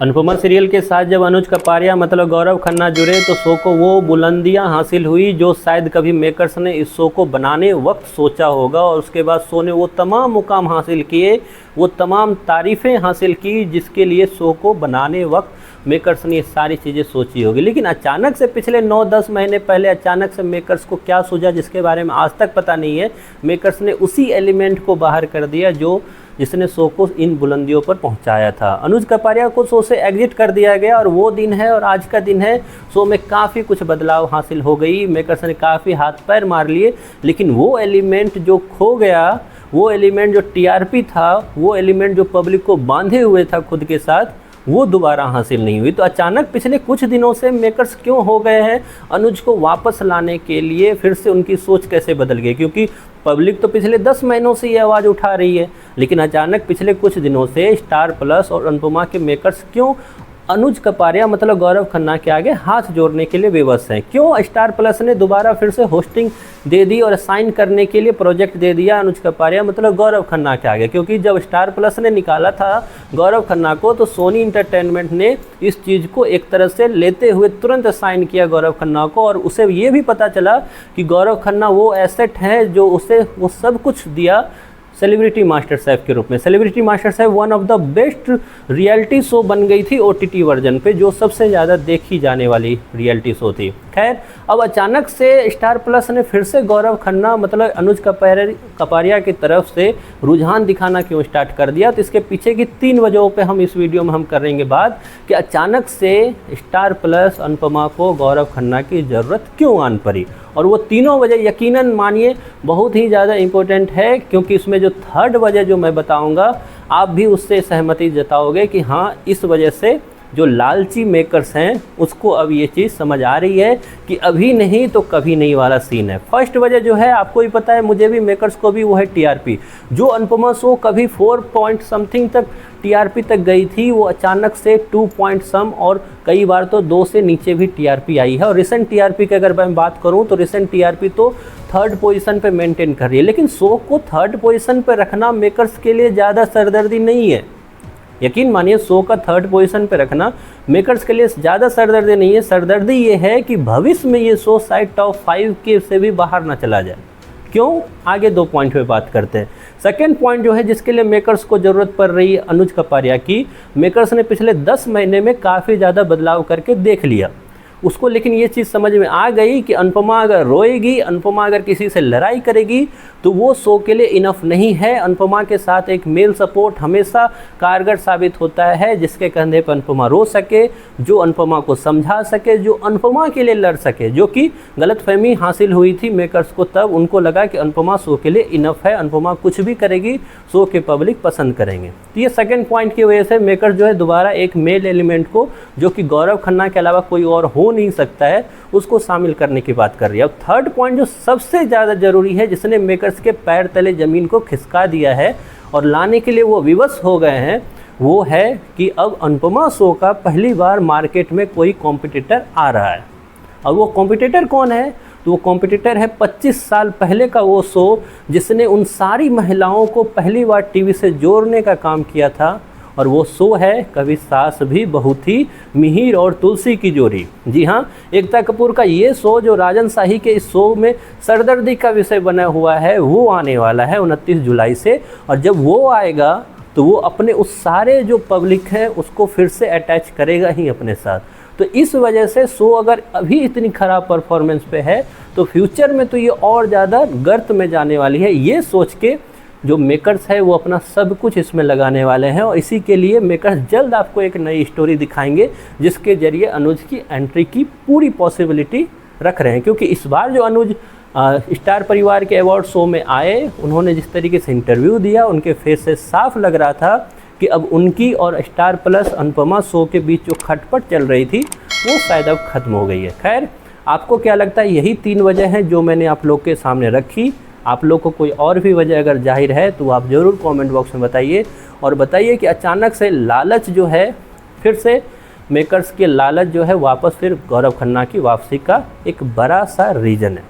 Anupama serial के साथ जब अनुज कपाड़िया मतलब गौरव खन्ना जुड़े तो शो को वो बुलंदियां हासिल हुई जो शायद कभी मेकर्स ने इस शो को बनाने वक्त सोचा होगा। और उसके बाद शो ने वो तमाम मुकाम हासिल किए, वो तमाम तारीफ़ें हासिल की जिसके लिए शो को बनाने वक्त मेकर्स ने ये सारी चीज़ें सोची होगी। लेकिन अचानक से पिछले 9-10 महीने पहले अचानक से मेकर्स को क्या सूझा जिसके बारे में आज तक पता नहीं है। मेकर्स ने उसी एलिमेंट को बाहर कर दिया जिसने शो को इन बुलंदियों पर पहुंचाया था। अनुज कपाड़िया को शो से एग्जिट कर दिया गया और वो दिन है और आज का दिन है। शो में काफ़ी कुछ बदलाव हासिल हो गई, मेकर्स ने काफ़ी हाथ पैर मार लिए, लेकिन वो एलिमेंट जो खो गया, वो एलिमेंट जो टीआरपी था, वो एलिमेंट जो पब्लिक को बांधे हुए था खुद के साथ, वो दोबारा हासिल नहीं हुई। तो अचानक पिछले कुछ दिनों से मेकर्स क्यों हो गए हैं अनुज को वापस लाने के लिए, फिर से उनकी सोच कैसे बदल गई? क्योंकि पब्लिक तो पिछले 10 महीनों से ये आवाज़ उठा रही है, लेकिन अचानक पिछले कुछ दिनों से स्टार प्लस और अनुपमा के मेकर्स क्यों अनुज कपाड़िया मतलब गौरव खन्ना के आगे हाथ जोड़ने के लिए विवश हैं? क्यों स्टार प्लस ने दोबारा फिर से होस्टिंग दे दी और साइन करने के लिए प्रोजेक्ट दे दिया अनुज कपाड़िया मतलब गौरव खन्ना के आगे? क्योंकि जब स्टार प्लस ने निकाला था गौरव खन्ना को तो सोनी इंटरटेनमेंट ने इस चीज़ को एक तरह से लेते हुए तुरंत साइन किया गौरव खन्ना को, और उसे ये भी पता चला कि गौरव खन्ना वो एसेट है जो उसे वो सब कुछ दिया सेलिब्रिटी मास्टर शेफ के रूप में। Celebrity master chef one of the best reality show बन गई थी ओटीटी वर्जन पे, जो सबसे ज़्यादा देखी जाने वाली रियलिटी शो थी। खैर, अब अचानक से स्टार प्लस ने फिर से गौरव खन्ना मतलब अनुज कपाड़िया की तरफ से रुझान दिखाना क्यों स्टार्ट कर दिया? तो इसके पीछे की 3 वजहों पे हम इस वीडियो में हम करेंगे बात कि अचानक से स्टार प्लस अनुपमा को गौरव खन्ना की ज़रूरत क्यों आन पड़ी। और वो तीनों वजह यकीनन मानिए बहुत ही ज़्यादा इम्पोर्टेंट है, क्योंकि इसमें जो थर्ड वजह जो मैं बताऊंगा आप भी उससे सहमति जताओगे कि हाँ, इस वजह से जो लालची मेकर्स हैं उसको अब ये चीज़ समझ आ रही है कि अभी नहीं तो कभी नहीं वाला सीन है। फर्स्ट वजह जो है आपको ही पता है, मुझे भी, मेकर्स को भी, वो है टीआरपी। जो अनुपमा शो कभी 4 पॉइंट समथिंग तक टीआरपी तक गई थी, वो अचानक से 2 पॉइंट सम और कई बार तो 2 से नीचे भी टीआरपी आई है। और रिसेंट टीआरपी की अगर मैं बात करूँ तो रिसेंट टीआरपी तो 3rd पोजीशन पे मेंटेन कर रही है। लेकिन शो को 3rd पोजीशन पे रखना मेकर्स के लिए ज़्यादा सरदर्दी नहीं है। यकीन मानिए, शो का 3rd पोजीशन पे रखना मेकर्स के लिए ज़्यादा सरदर्दी नहीं है। सरदर्दी ये है कि भविष्य में ये शो शायद टॉप 5 के से भी बाहर ना चला जाए। क्यों? आगे 2 पॉइंट पे बात करते हैं। सेकेंड पॉइंट जो है जिसके लिए मेकर्स को ज़रूरत पड़ रही है अनुज कपाड़िया की, मेकर्स ने पिछले 10 महीने में काफ़ी ज़्यादा बदलाव करके देख लिया उसको। लेकिन ये चीज़ समझ में आ गई कि अनुपमा अगर रोएगी, अनुपमा अगर किसी से लड़ाई करेगी तो वो शो के लिए इनफ नहीं है। अनुपमा के साथ एक मेल सपोर्ट हमेशा कारगर साबित होता है, जिसके कंधे पर अनुपमा रो सके, जो अनुपमा को समझा सके, जो अनुपमा के लिए लड़ सके। जो कि गलतफहमी हासिल हुई थी मेकर्स को, तब उनको लगा कि अनुपमा शो के लिए इनफ है, अनुपमा कुछ भी करेगी, शो के पब्लिक पसंद करेंगे। तो ये सेकेंड पॉइंट की वजह से मेकर्स जो है दोबारा एक मेल एलिमेंट को, जो कि गौरव खन्ना के अलावा कोई और हो नहीं सकता है, उसको शामिल करने की बात कर रही है। अब थर्ड पॉइंट जो सबसे ज़्यादा ज़रूरी है, जिसने मेकर्स के पैर तले ज़मीन को खिसका दिया है और लाने के लिए वो विवश हो गए हैं, वो है कि अब अनुपमा शो का पहली बार मार्केट में कोई कॉम्पिटिटर आ रहा है। और वो कॉम्पिटिटर कौन है? तो वो कॉम्पिटिटर है 25 साल पहले का वो शो जिसने उन सारी महिलाओं को पहली बार टीवी से जोड़ने का काम किया था। और वो शो है कभी सास भी बहू थी, मिहिर और तुलसी की जोड़ी। जी हाँ, एकता कपूर का ये शो जो राजन शाही के इस शो में सरदर्दी का विषय बना हुआ है, वो आने वाला है 29 जुलाई से। और जब वो आएगा तो वो अपने उस सारे जो पब्लिक है उसको फिर से अटैच करेगा ही अपने साथ। तो इस वजह से शो अगर अभी इतनी ख़राब परफॉर्मेंस पे है तो फ्यूचर में तो ये और ज़्यादा गर्त में जाने वाली है। ये सोच के जो मेकर्स है वो अपना सब कुछ इसमें लगाने वाले हैं, और इसी के लिए मेकर्स जल्द आपको एक नई स्टोरी दिखाएंगे जिसके जरिए अनुज की एंट्री की पूरी पॉसिबिलिटी रख रहे हैं। क्योंकि इस बार जो अनुज स्टार परिवार के अवार्ड शो में आए, उन्होंने जिस तरीके से इंटरव्यू दिया, उनके फेस से साफ लग रहा था कि अब उनकी और स्टार प्लस अनुपमा शो के बीच जो खटपट चल रही थी वो शायद अब ख़त्म हो गई है। खैर, आपको क्या लगता है? यही 3 वजह हैं जो मैंने आप लोग के सामने रखी। आप लोग को कोई और भी वजह अगर जाहिर है तो आप ज़रूर कमेंट बॉक्स में बताइए, और बताइए कि अचानक से लालच जो है, फिर से मेकर्स के लालच जो है वापस फिर गौरव खन्ना की वापसी का एक बड़ा सा रीज़न है।